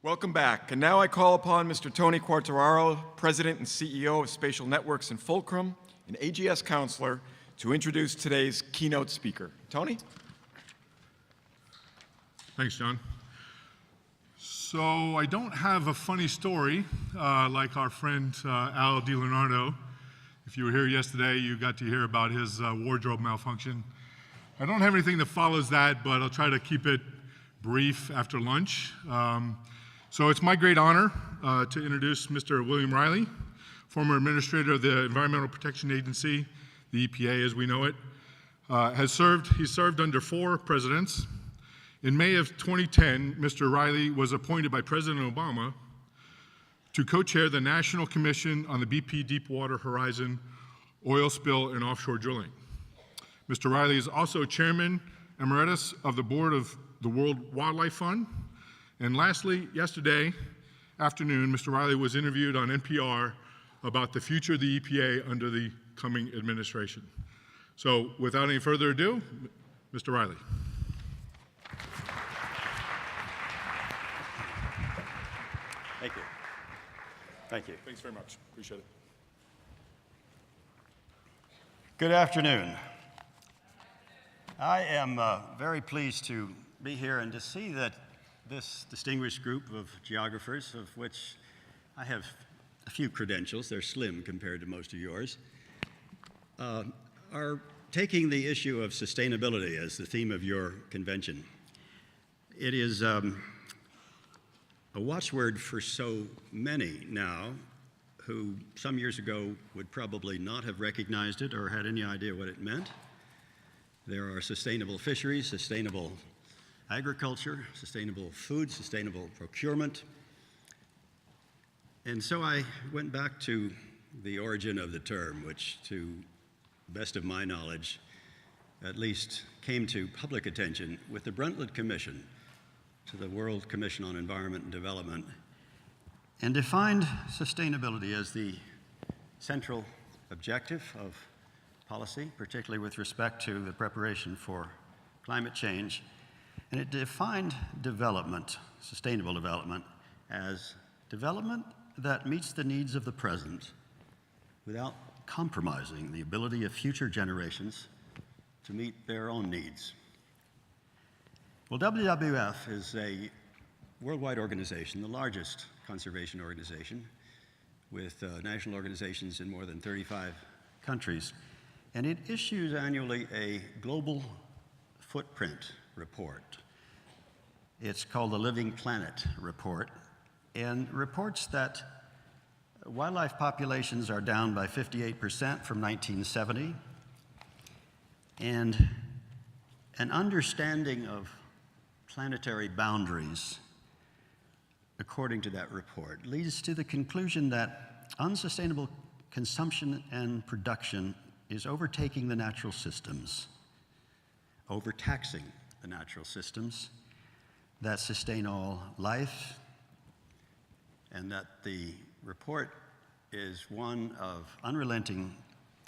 Welcome back. And now I call upon Mr. Tony Quartararo, President and CEO of Spatial Networks and Fulcrum, and AGS Counselor, to introduce today's keynote speaker. Tony? Thanks, John. So I don't have a funny story like our friend Al DiLeonardo. If you were here yesterday, you got to hear about his wardrobe malfunction. I don't have anything that follows that, but I'll try to keep it brief after lunch. So it's my great honor to introduce Mr. William Reilly, former administrator of the Environmental Protection Agency, the EPA as we know it. He served under 4 presidents. In May of 2010, Mr. Reilly was appointed by President Obama to co-chair the National Commission on the BP Deepwater Horizon oil spill and offshore drilling. Mr. Reilly is also Chairman Emeritus of the Board of the World Wildlife Fund. And lastly, yesterday afternoon, Mr. Reilly was interviewed on NPR about the future of the EPA under the coming administration. So without any further ado, Mr. Reilly. Thank you. Thank you. Thanks very much. Appreciate it. Good afternoon. I am very pleased to be here and to see that this distinguished group of geographers, of which I have a few credentials, they're slim compared to most of yours, are taking the issue of sustainability as the theme of your convention. It is a watchword for so many now who some years ago would probably not have recognized it or had any idea what it meant. There are sustainable fisheries, sustainable agriculture, sustainable food, sustainable procurement. And so I went back to the origin of the term, which to the best of my knowledge, at least came to public attention with the Brundtland Commission to the World Commission on Environment and Development, and defined sustainability as the central objective of policy, particularly with respect to the preparation for climate change. And it defined development, sustainable development, as development that meets the needs of the present without compromising the ability of future generations to meet their own needs. Well, WWF is a worldwide organization, the largest conservation organization, with national organizations in more than 35 countries. And it issues annually a global footprint report. It's called the Living Planet Report, and reports that wildlife populations are down by 58% from 1970, and an understanding of planetary boundaries, according to that report, leads to the conclusion that unsustainable consumption and production is overtaking the natural systems, overtaxing the natural systems that sustain all life, and that the report is one of unrelenting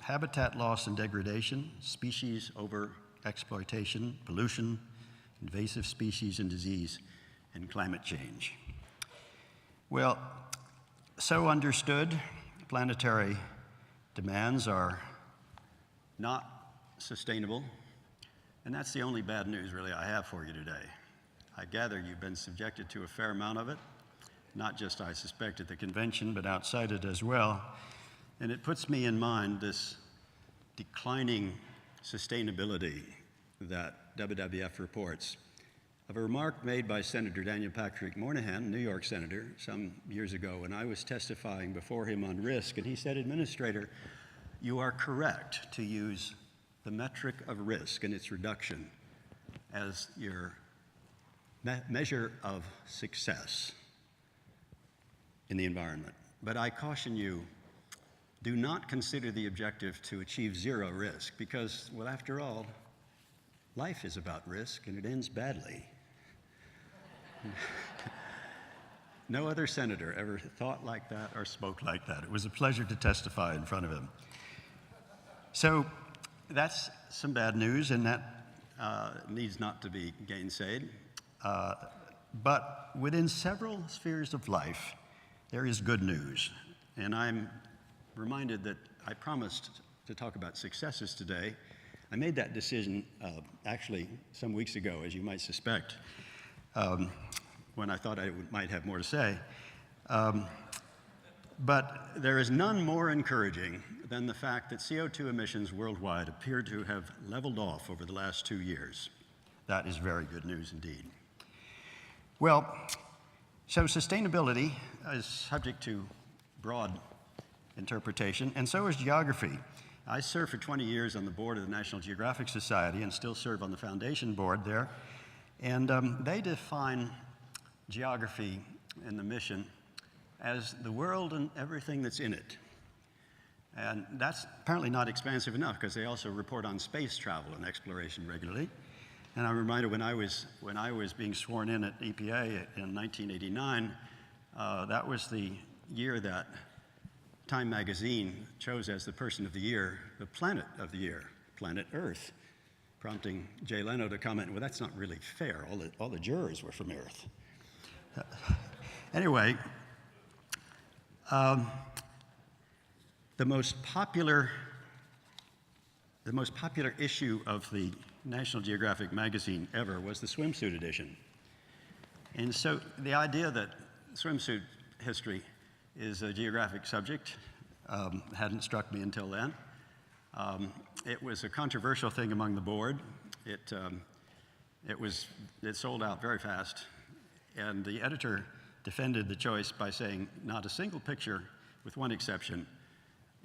habitat loss and degradation, species overexploitation, pollution, invasive species and disease, and climate change. Well, so understood, planetary demands are not sustainable, and that's the only bad news really I have for you today. I gather you've been subjected to a fair amount of it, not just, I suspect, at the convention, but outside it as well. And it puts me in mind this declining sustainability that WWF reports of a remark made by Senator Daniel Patrick Moynihan, New York senator, some years ago when I was testifying before him on risk, and he said, "Administrator, you are correct to use the metric of risk and its reduction as your measure of success in the environment. But I caution you, do not consider the objective to achieve zero risk, because, well, after all, life is about risk and it ends badly." No other senator ever thought like that or spoke like that. It was a pleasure to testify in front of him. So that's some bad news, and that needs not to be gainsaid. But within several spheres of life, there is good news. And I'm reminded that I promised to talk about successes today. I made that decision actually some weeks ago, as you might suspect, when I thought I might have more to say. But there is none more encouraging than the fact that CO2 emissions worldwide appear to have leveled off over the last 2 years. That is very good news indeed. Well, so sustainability is subject to broad interpretation, and so is geography. I served for 20 years on the board of the National Geographic Society and still serve on the foundation board there. And they define geography and the mission as the world and everything that's in it. And that's apparently not expansive enough because they also report on space travel and exploration regularly. And I'm reminded when I was being sworn in at EPA in 1989, that was the year that Time magazine chose as the person of the year, the planet of the year, planet Earth, prompting Jay Leno to comment, well, that's not really fair. All the jurors were from Earth. Anyway, the most popular issue of the National Geographic magazine ever was the swimsuit edition. And so the idea that swimsuit history is a geographic subject hadn't struck me until then. It was a controversial thing among the board. It sold out very fast, and the editor defended the choice by saying not a single picture, with one exception,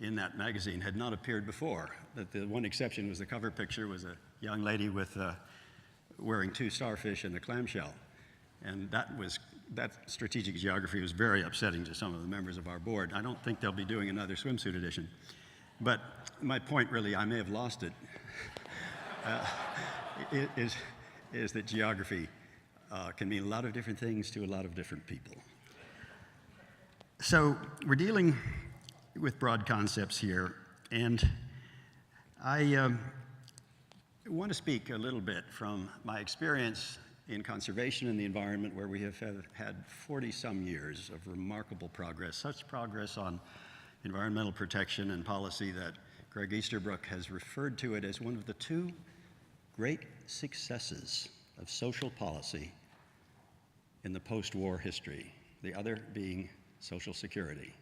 in that magazine had not appeared before. That the one exception was the cover picture was a young lady with wearing 2 starfish and a clamshell, and that strategic geography was very upsetting to some of the members of our board. I don't think they'll be doing another swimsuit edition. But my point really, I may have lost it, is that geography can mean a lot of different things to a lot of different people. So we're dealing with broad concepts here, and I want to speak a little bit from my experience in conservation and the environment, where we have had 40-some years of remarkable progress, such progress on environmental protection and policy that Greg Easterbrook has referred to it as one of the 2 great successes of social policy in the post-war history, the other being Social Security.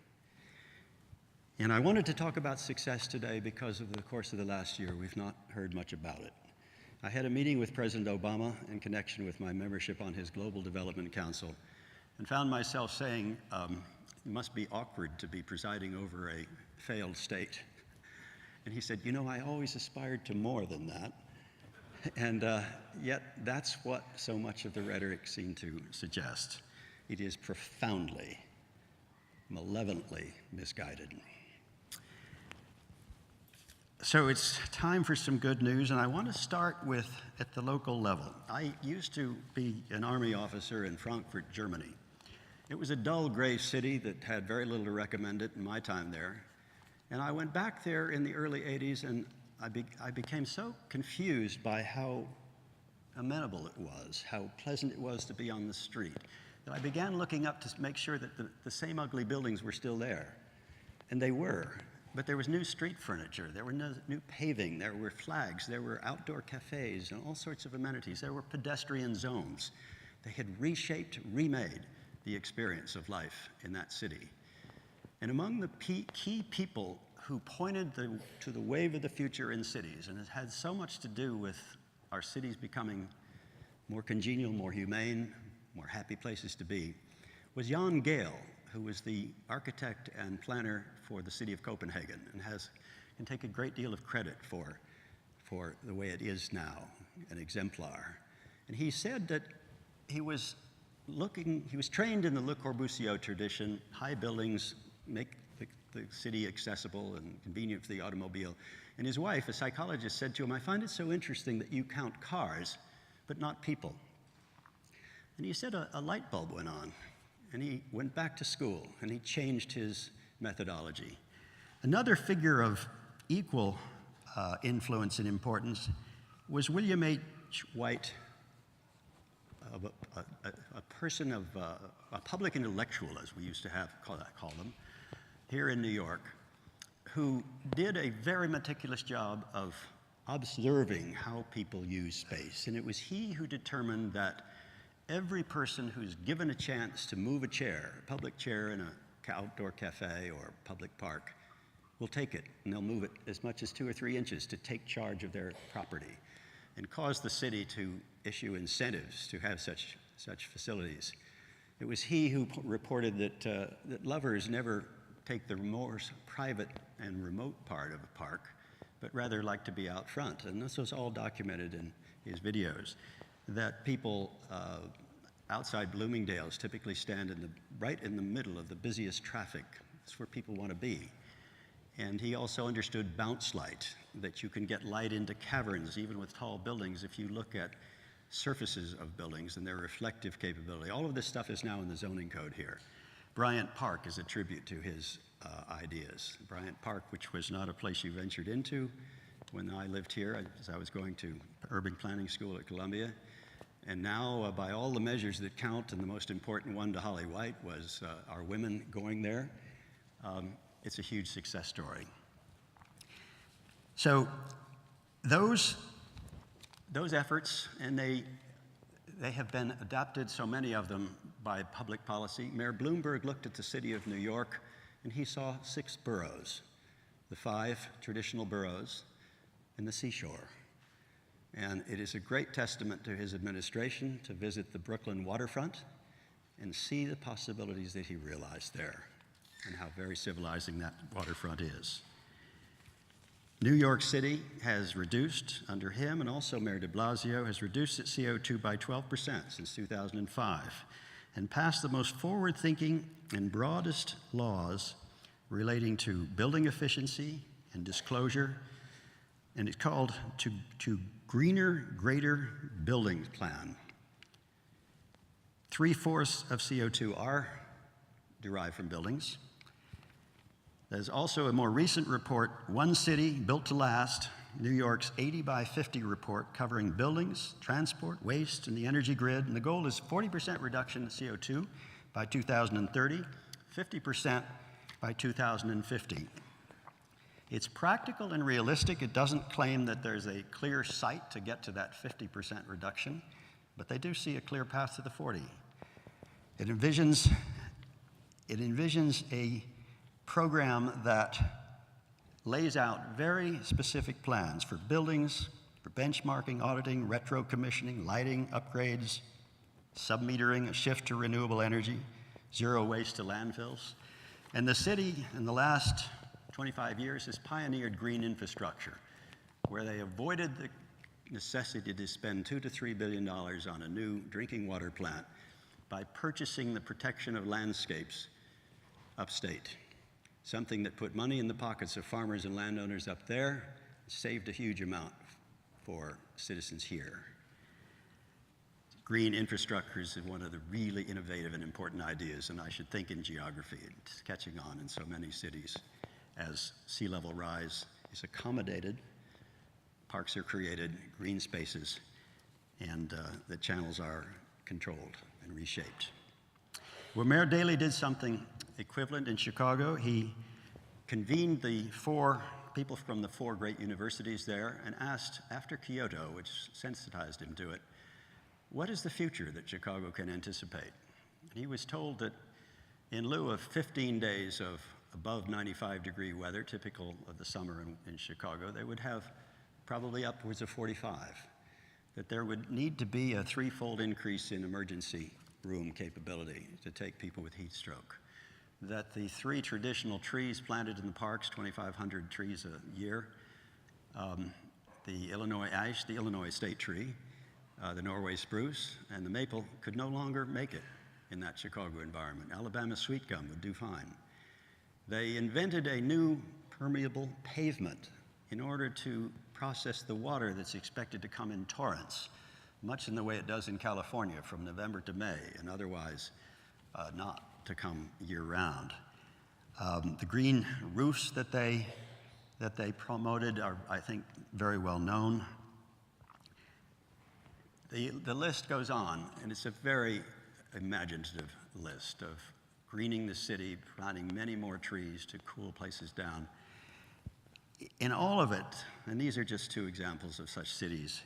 And I wanted to talk about success today because of the course of the last year, we've not heard much about it. I had a meeting with President Obama in connection with my membership on his Global Development Council and found myself saying, it must be awkward to be presiding over a failed state. And he said, you know, I always aspired to more than that. And yet that's what so much of the rhetoric seemed to suggest. It is profoundly, malevolently misguided. So it's time for some good news, and I want to start with at the local level. I used to be an Army officer in Frankfurt, Germany. It was a dull, gray city that had very little to recommend it in my time there. And I went back there in the early 80s, and I became so confused by how amenable it was, how pleasant it was to be on the street, that I began looking up to make sure that the same ugly buildings were still there. And they were. But there was new street furniture, there were new paving, there were flags, there were outdoor cafes and all sorts of amenities. There were pedestrian zones. They had reshaped, remade the experience of life in that city. And among the key people who pointed to the wave of the future in cities, and it had so much to do with our cities becoming more congenial, more humane, more happy places to be, was Jan Gehl, who was the architect and planner for the city of Copenhagen and can take a great deal of credit for the way it is now, an exemplar. And he said that he was trained in the Le Corbusier tradition, high buildings make the city accessible and convenient for the automobile. And his wife, a psychologist, said to him, I find it so interesting that you count cars, but not people. And he said a light bulb went on. And he went back to school, and he changed his methodology. Another figure of equal influence and importance was William H. White a person of a public intellectual, as we used to call them, here in New York, who did a very meticulous job of observing how people use space. And it was he who determined that every person who's given a chance to move a chair, a public chair in an outdoor cafe or public park, will take it, and they'll move it as much as 2 or 3 inches to take charge of their property and cause the city to issue incentives to have such facilities. It was he who reported that lovers never take the more private and remote part of a park, but rather like to be out front. And this was all documented in his videos, that people outside Bloomingdale's typically stand right in the middle of the busiest traffic. That's where people want to be. And he also understood bounce light, that you can get light into caverns, even with tall buildings, if you look at surfaces of buildings and their reflective capability. All of this stuff is now in the zoning code here. Bryant Park is a tribute to his ideas. Bryant Park, which was not a place you ventured into when I lived here, as I was going to urban planning school at Columbia. And now, by all the measures that count, and the most important one to Holly White was our women going there. It's a huge success story. So those efforts, and they have been adopted, so many of them, by public policy. Mayor Bloomberg looked at the city of New York, and he saw 6 boroughs, the 5 traditional boroughs, and the seashore. And it is a great testament to his administration to visit the Brooklyn waterfront and see the possibilities that he realized there, and how very civilizing that waterfront is. New York City has reduced, under him, and also Mayor de Blasio, has reduced its CO2 by 12% since 2005, and passed the most forward-thinking and broadest laws relating to building efficiency and disclosure, and it's called to Greener, Greater Building Plan. 3/4 of CO2 are derived from buildings. There's also a more recent report, One City Built to Last, New York's 80 by 50 report covering buildings, transport, waste, and the energy grid. And the goal is 40% reduction in CO2 by 2030, 50% by 2050. It's practical and realistic. It doesn't claim that there's a clear sight to get to that 50% reduction, but they do see a clear path to the 40. It envisions a program that lays out very specific plans for buildings, for benchmarking, auditing, retro commissioning, lighting, upgrades, sub-metering, a shift to renewable energy, zero waste to landfills. And the city, in the last 25 years, has pioneered green infrastructure, where they avoided the necessity to spend $2 to $3 billion on a new drinking water plant by purchasing the protection of landscapes upstate. Something that put money in the pockets of farmers and landowners up there, saved a huge amount for citizens here. Green infrastructure is one of the really innovative and important ideas, and I should think in geography. It's catching on in so many cities as sea level rise is accommodated, parks are created, green spaces, and the channels are controlled and reshaped. Well, Mayor Daley did something equivalent in Chicago. He convened the 4 people from the 4 great universities there and asked, after Kyoto, which sensitized him to it, what is the future that Chicago can anticipate? And he was told that in lieu of 15 days of above 95-degree weather, typical of the summer in Chicago, they would have probably upwards of 45. That there would need to be a 3-fold increase in emergency room capability to take people with heat stroke. That the 3 traditional trees planted in the parks, 2,500 trees a year, the Illinois ash, the Illinois state tree, the Norway spruce, and the maple could no longer make it in that Chicago environment. Alabama sweet gum would do fine. They invented a new permeable pavement in order to process the water that's expected to come in torrents, much in the way it does in California from November to May, and otherwise not to come year-round. The green roofs that they promoted are, I think, very well known. The list goes on, and it's a very imaginative list of greening the city, planting many more trees to cool places down. In all of it, and these are just two examples of such cities,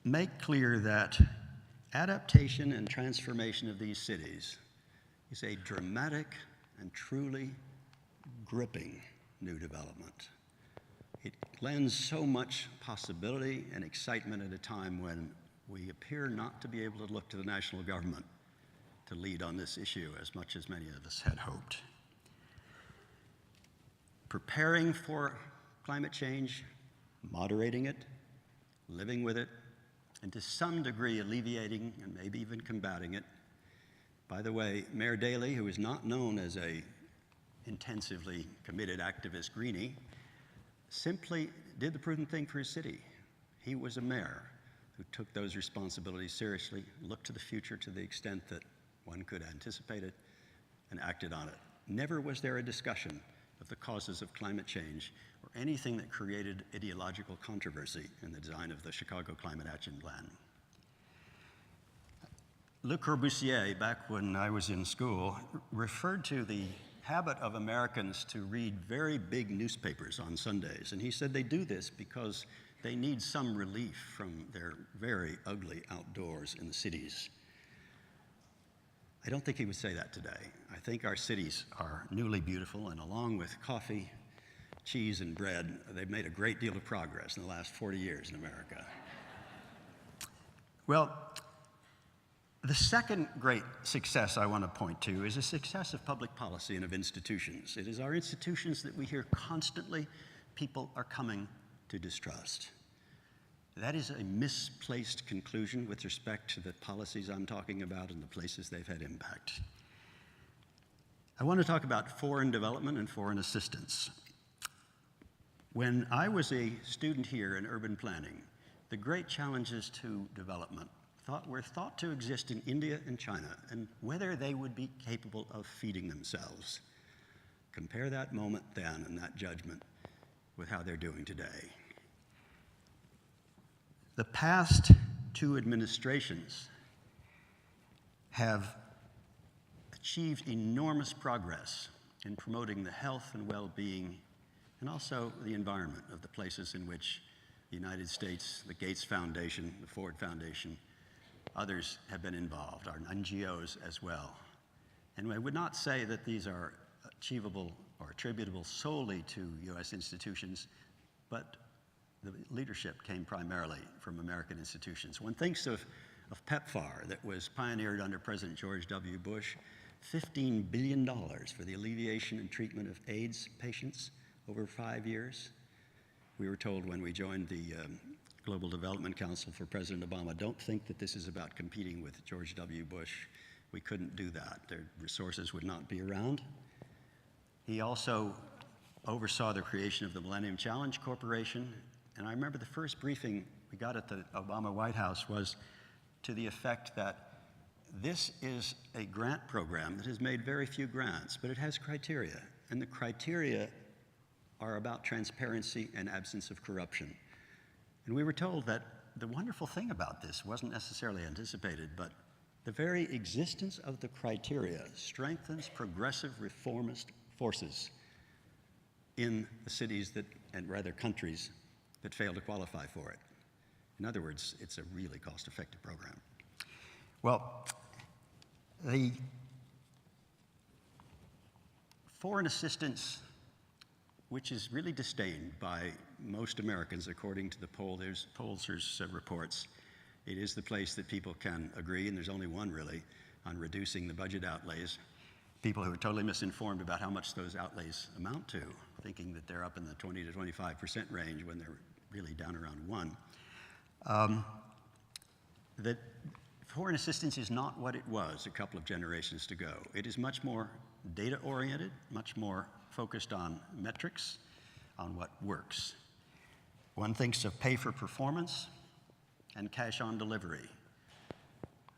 make clear that adaptation and transformation of these cities is a dramatic and truly gripping new development. It lends so much possibility and excitement at a time when we appear not to be able to look to the national government to lead on this issue as much as many of us had hoped. Preparing for climate change, moderating it, living with it, and to some degree alleviating and maybe even combating it. By the way, Mayor Daley, who is not known as a intensively committed activist greenie, simply did the prudent thing for his city. He was a mayor who took those responsibilities seriously, looked to the future to the extent that one could anticipate it, and acted on it. Never was there a discussion of the causes of climate change or anything that created ideological controversy in the design of the Chicago Climate Action Plan. Le Corbusier, back when I was in school, referred to the habit of Americans to read very big newspapers on Sundays, and he said they do this because they need some relief from their very ugly outdoors in the cities. I don't think he would say that today. I think our cities are newly beautiful, and along with coffee, cheese, and bread, they've made a great deal of progress in the last 40 years in America. Well, the second great success I want to point to is a success of public policy and of institutions. It is our institutions that we hear constantly people are coming to distrust. That is a misplaced conclusion with respect to the policies I'm talking about and the places they've had impact. I want to talk about foreign development and foreign assistance. When I was a student here in urban planning, the great challenges to development were thought to exist in India and China, and whether they would be capable of feeding themselves. Compare that moment then and that judgment with how they're doing today. The past two administrations have achieved enormous progress in promoting the health and well-being and also the environment of the places in which the United States, the Gates Foundation, the Ford Foundation, others have been involved, our NGOs as well. And I would not say that these are achievable or attributable solely to US institutions, but the leadership came primarily from American institutions. One thinks of PEPFAR that was pioneered under President George W. Bush, $15 billion for the alleviation and treatment of AIDS patients over 5 years. We were told when we joined the Global Development Council for President Obama, don't think that this is about competing with George W. Bush. We couldn't do that. Their resources would not be around. He also oversaw the creation of the Millennium Challenge Corporation. And I remember the first briefing we got at the Obama White House was to the effect that this is a grant program that has made very few grants, but it has criteria. And the criteria are about transparency and absence of corruption. And we were told that the wonderful thing about this wasn't necessarily anticipated, but the very existence of the criteria strengthens progressive reformist forces in the cities that, and rather countries, that fail to qualify for it. In other words, it's a really cost-effective program. Well, the foreign assistance, which is really disdained by most Americans, according to the pollsters' reports. It is the place that people can agree, and there's only one really, on reducing the budget outlays. People who are totally misinformed about how much those outlays amount to, thinking that they're up in the 20 to 25% range when they're really down around 1. That foreign assistance is not what it was a couple of generations ago. It is much more data-oriented, much more focused on metrics, on what works. One thinks of pay for performance and cash on delivery.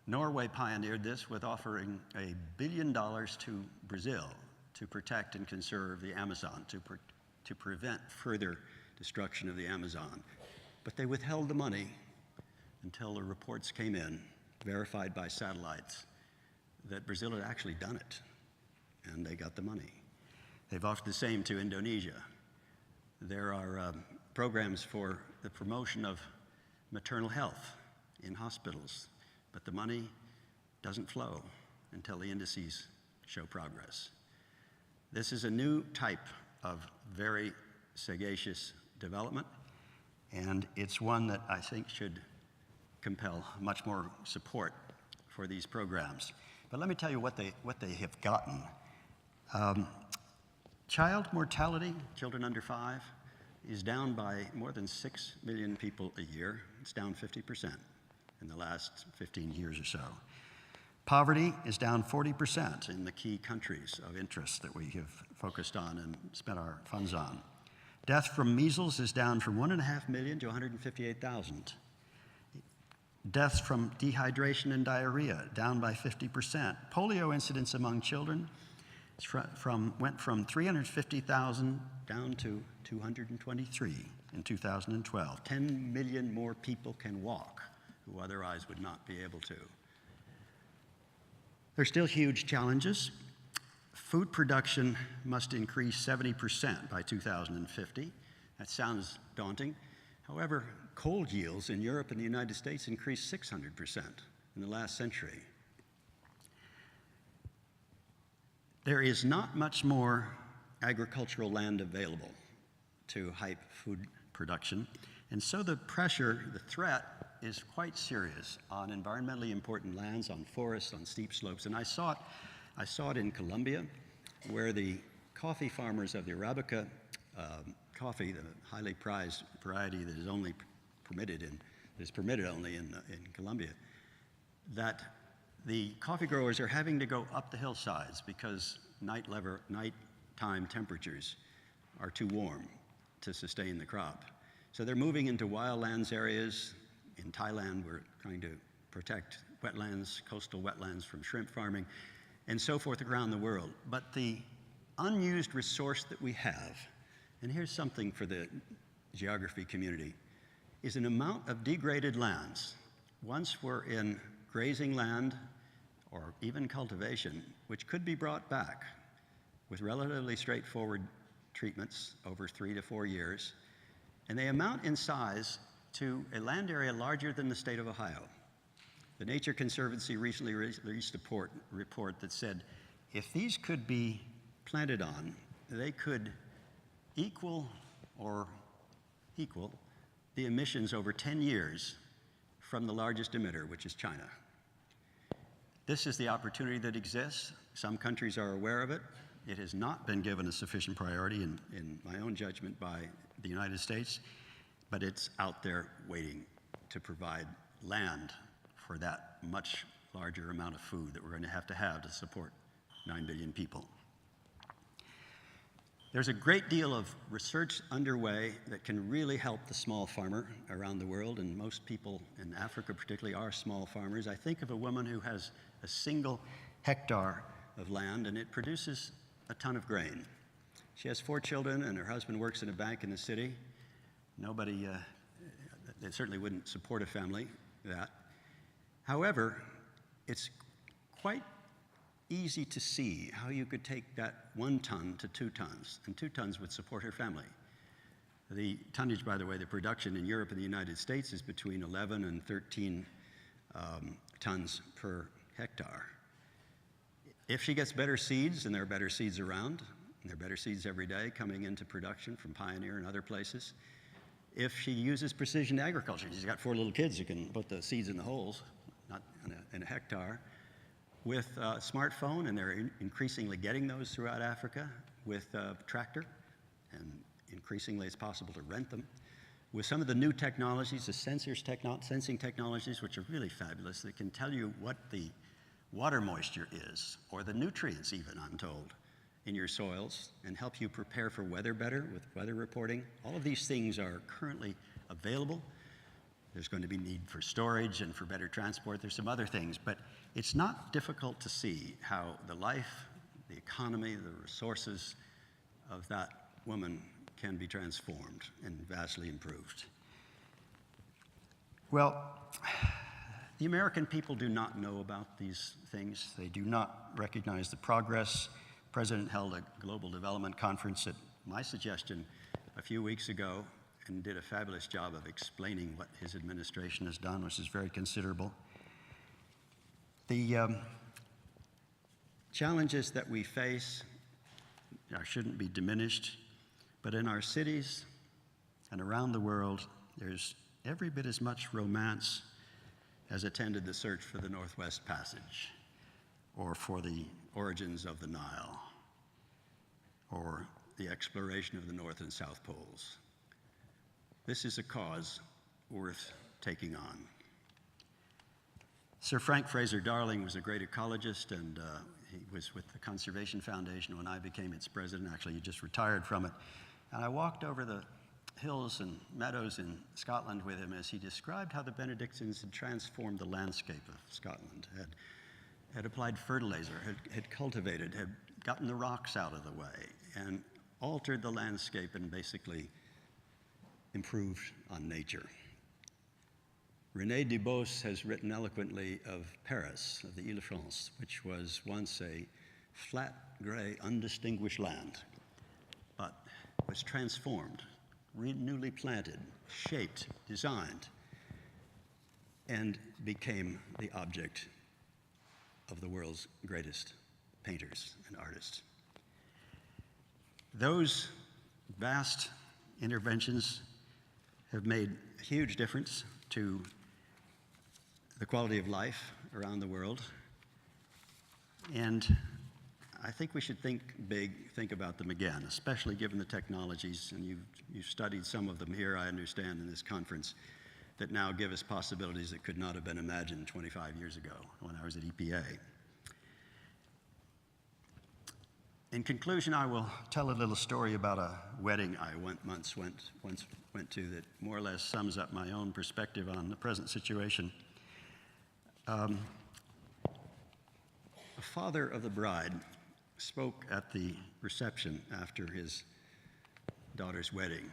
Norway pioneered this with offering $1 billion to Brazil to protect and conserve the Amazon, to prevent further destruction of the Amazon. But they withheld the money until the reports came in, verified by satellites, that Brazil had actually done it, and they got the money. They've offered the same to Indonesia. There are programs for the promotion of maternal health in hospitals, but the money doesn't flow until the indices show progress. This is a new type of very sagacious development, and it's one that I think should compel much more support for these programs. But let me tell you what they have gotten. Child mortality, children under 5, is down by more than 6 million people a year. It's down 50% in the last 15 years or so. Poverty is down 40% in the key countries of interest that we have focused on and spent our funds on. Death from measles is down from 1.5 million to 158,000. Deaths from dehydration and diarrhea down by 50%. Polio incidence among children went from 350,000 down to 223 in 2012. 10 million more people can walk who otherwise would not be able to. There's still huge challenges. Food production must increase 70% by 2050. That sounds daunting. However, coal yields in Europe and the United States increased 600% in the last century. There is not much more agricultural land available to hype food production, and so the pressure, the threat, is quite serious on environmentally important lands, on forests, on steep slopes. And I saw it in Colombia, where the coffee farmers of the Arabica coffee, the highly prized variety that is only permitted only in Colombia, that the coffee growers are having to go up the hillsides because nighttime temperatures are too warm to sustain the crop. So they're moving into wildlands areas. In Thailand, we're trying to protect wetlands, coastal wetlands from shrimp farming, and so forth around the world. But the unused resource that we have, and here's something for the geography community, is an amount of degraded lands. Once were in grazing land or even cultivation, which could be brought back with relatively straightforward treatments over 3 to 4 years, and they amount in size to a land area larger than the state of Ohio. The Nature Conservancy recently released a report that said if these could be planted on, they could equal the emissions over 10 years from the largest emitter, which is China. This is the opportunity that exists. Some countries are aware of it. It has not been given a sufficient priority, in my own judgment, by the United States, but it's out there waiting to provide land for that much larger amount of food that we're going to have to support 9 billion people. There's a great deal of research underway that can really help the small farmer around the world, and most people in Africa particularly are small farmers. I think of a woman who has a single hectare of land and it produces a ton of grain. She has 4 children and her husband works in a bank in the city. They certainly wouldn't support a family that. However, it's quite easy to see how you could take that 1 ton to 2 tons, and 2 tons would support her family. The tonnage, by the way, the production in Europe and the United States is between 11 and 13 tons per hectare. If she gets better seeds, and there are better seeds around, and there are better seeds every day coming into production from Pioneer and other places, if she uses precision agriculture, she's got 4 little kids who can put the seeds in the holes, not in a hectare, with a smartphone, and they're increasingly getting those throughout Africa, with a tractor, and increasingly it's possible to rent them. With some of the new technologies, the sensing technologies, which are really fabulous, that can tell you what the water moisture is, or the nutrients even, I'm told, in your soils, and help you prepare for weather better with weather reporting. All of these things are currently available. There's going to be need for storage and for better transport. There's some other things, but it's not difficult to see how the life, the economy, the resources of that woman can be transformed and vastly improved. Well, The American people do not know about these things. They do not recognize the progress. The President held a global development conference at my suggestion a few weeks ago and did a fabulous job of explaining what his administration has done, which is very considerable. The challenges that we face shouldn't be diminished, but in our cities and around the world, there's every bit as much romance as attended the search for the Northwest Passage, or for the origins of the Nile, or the exploration of the North and South Poles. This is a cause worth taking on. Sir Frank Fraser Darling was a great ecologist, and he was with the Conservation Foundation when I became its president. Actually, he just retired from it. And I walked over the hills and meadows in Scotland with him as he described how the Benedictines had transformed the landscape of Scotland, had applied fertilizer, had cultivated, had gotten the rocks out of the way, and altered the landscape and basically improved on nature. René Dubos has written eloquently of Paris, of the Ile-de-France, which was once a flat, gray, undistinguished land, but was transformed, newly planted, shaped, designed, and became the object of the world's greatest painters and artists. Those vast interventions have made a huge difference to the quality of life around the world. And I think we should think big, think about them again, especially given the technologies, and you've studied some of them here, I understand, in this conference, that now give us possibilities that could not have been imagined 25 years ago when I was at EPA. In conclusion, I will tell a little story about a wedding I once went to that more or less sums up my own perspective on the present situation. The father of the bride spoke at the reception after his daughter's wedding,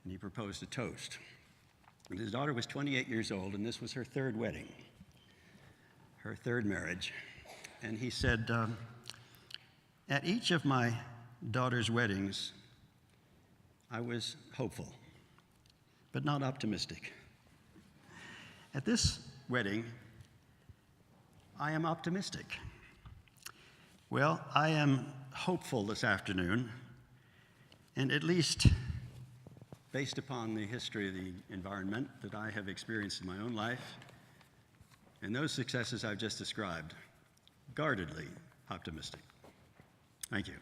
and he proposed a toast. And his daughter was 28 years old, and this was her third wedding, her third marriage. And he said, at each of my daughter's weddings, I was hopeful, but not optimistic. At this wedding, I am optimistic. Well, I am hopeful this afternoon, and at least based upon the history of the environment that I have experienced in my own life, and those successes I've just described, guardedly optimistic. Thank you.